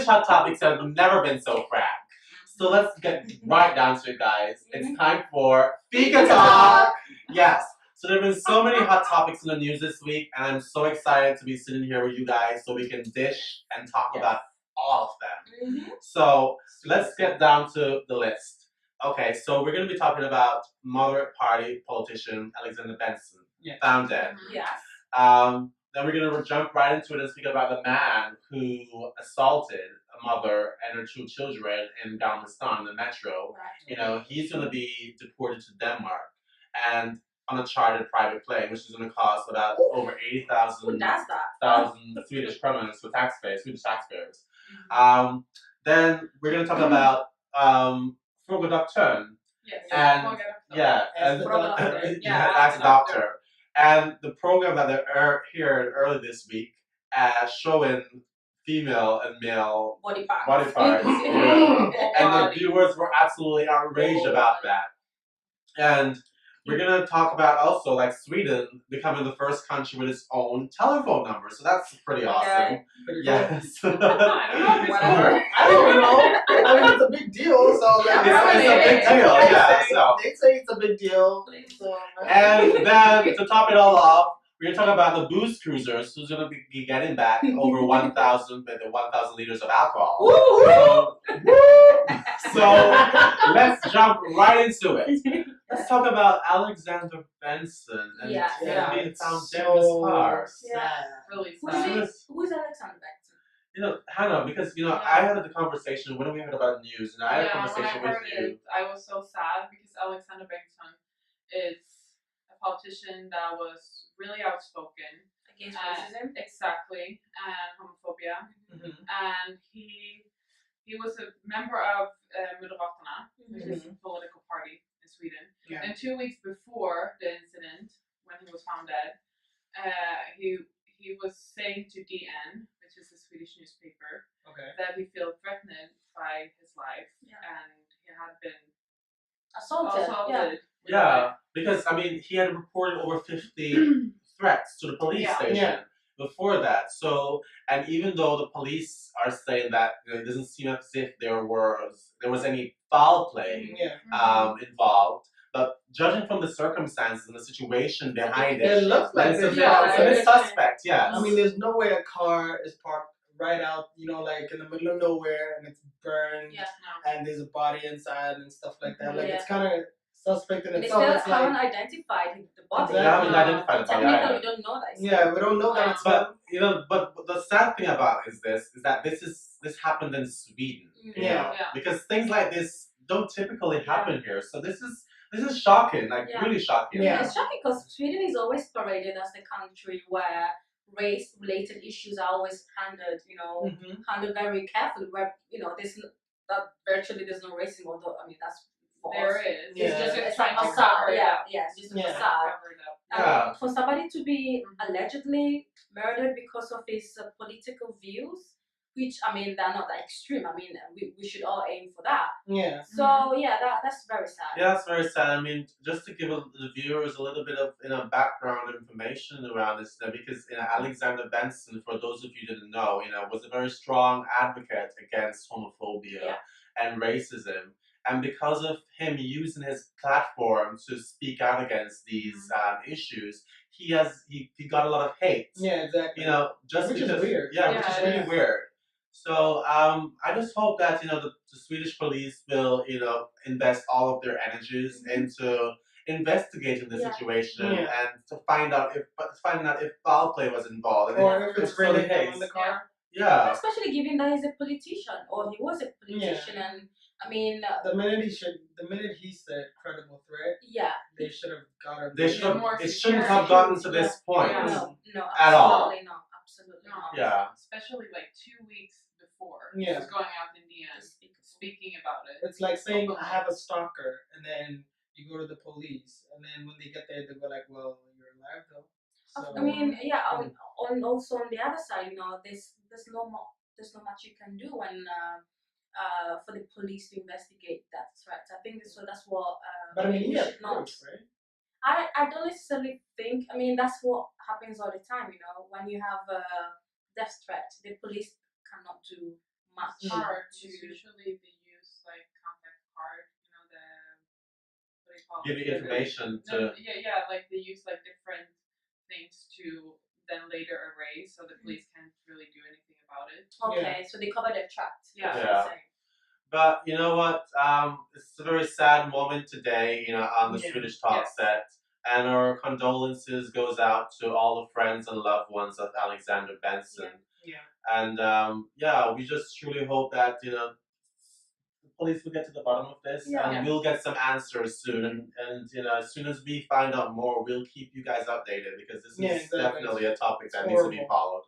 hot topics have never been so cracked. So let's get right down to it, guys. It's time for Fika Talk! Yes. So there have been so many hot topics in the news this week, and I'm so excited to be sitting here with you guys so we can dish and talk about all of them. So let's get down to the list. Okay, so we're going to be talking about moderate party politician Alexander Bengtsson, found dead. Yes. Then we're going to jump right into it and speak about the man who assaulted a mother and her two children in Galveston, the metro. Right. You know, he's going to be deported to Denmark and on a chartered private plane, which is going to cost about over 80,000 Who does that? Swedish kronor for taxpayers, Swedish taxpayers. Then we're going to talk about Fråga Doktorn. Yes. And As as a doctor. And the program that they aired early this week, showing female and male Body parts. body parts. And the viewers were absolutely outraged about that. And we're gonna talk about also like Sweden becoming the first country with its own telephone number. So that's pretty awesome. Yes. Whatever. I don't know. I mean, it's a big deal. So it's a big deal. Yeah. So. They say it's a big deal. So, and then to top it all off, we're gonna talk about the booze cruisers, who's gonna be getting back over 1,000 liters of alcohol. So let's jump right into it. Let's talk about Alexander Bengtsson and him being found dead in his car. Really Who sad. is Alexander Bengtsson? You know, Hannah, because I had the conversation when we heard about news, and I had a When I conversation with heard you. it, I was so sad because Alexander Bengtsson is a politician that was really outspoken Against racism? exactly, and homophobia, and he was a member of Moderaterna, which is a political party in Sweden. Yeah. And 2 weeks before the incident, when he was found dead, he was saying to DN, which is a Swedish newspaper, that he felt threatened by his life, and he had been assaulted. Yeah, because I mean, he had reported over 50 threats to the police station before that. So, and even though the police are saying that it doesn't seem as if there was any foul play involved, but judging from the circumstances and the situation behind it looks like it's it's a suspect. Yes. I mean, there's no way a car is parked right out, like in the middle of nowhere, and it's burned, and there's a body inside and stuff like that. Like it's kind of suspect in And they itself. still haven't identified the body. Exactly. They haven't identified the body. Technically, we don't know that. We don't know that it's but the sad thing about it is that this happened in Sweden. Because things like this don't typically happen here. So this is shocking, really shocking. Yeah, it's shocking because Sweden is always paraded as the country where race-related issues are always handled, handled very carefully. Where virtually there's no racism, although I mean that's false. There is. It's just trying a to facade. cover it up. It's just a facade. For somebody to be allegedly murdered because of his political views, which I mean they're not that extreme. I mean we should all aim for that. Yeah. So that's very sad. Yeah, it's very sad. I mean, just to give the viewers a little bit of background information around this, because Alexander Bengtsson, for those of you who didn't know, was a very strong advocate against homophobia and racism. And because of him using his platform to speak out against these issues, he got a lot of hate. Yeah, exactly. Which is weird. Yeah, which is really weird. So I just hope that the Swedish police will invest all of their energies into investigating the situation and to find out if foul play was involved, or if it's really him in the car. Yeah. Especially given that he's a politician, or he was a politician, and I mean, the minute he said credible threat, they should have got him. It shouldn't have gotten to this point. No, at all. Absolutely not. Yeah. Especially like 2 weeks before. Yeah. He was going out in DN speaking about it. It's like saying I have a stalker, and then you go to the police, and then when they get there, they go like, "Well, you're alive though." So, I mean, also on the other side, there's not much you can do when for the police to investigate that threat. I think that's what. But I mean, we should not. right? I don't necessarily think. I mean, that's what happens all the time. When you have a death threat, the police cannot do much. Cards. Usually they use like contact card. You know the what do you call it? Give you information to. Yeah. Like they use like different things to then later erase, so the police can't really do anything about it. Okay, so they cover their tracks. Yeah. But you know what? It's a very sad moment today, on the Swedish Talk set. And our condolences goes out to all the friends and loved ones of Alexander Bengtsson. And we just truly hope that, the police will get to the bottom of this and we'll get some answers soon. And as soon as we find out more, we'll keep you guys updated because this is definitely a topic that needs to be followed.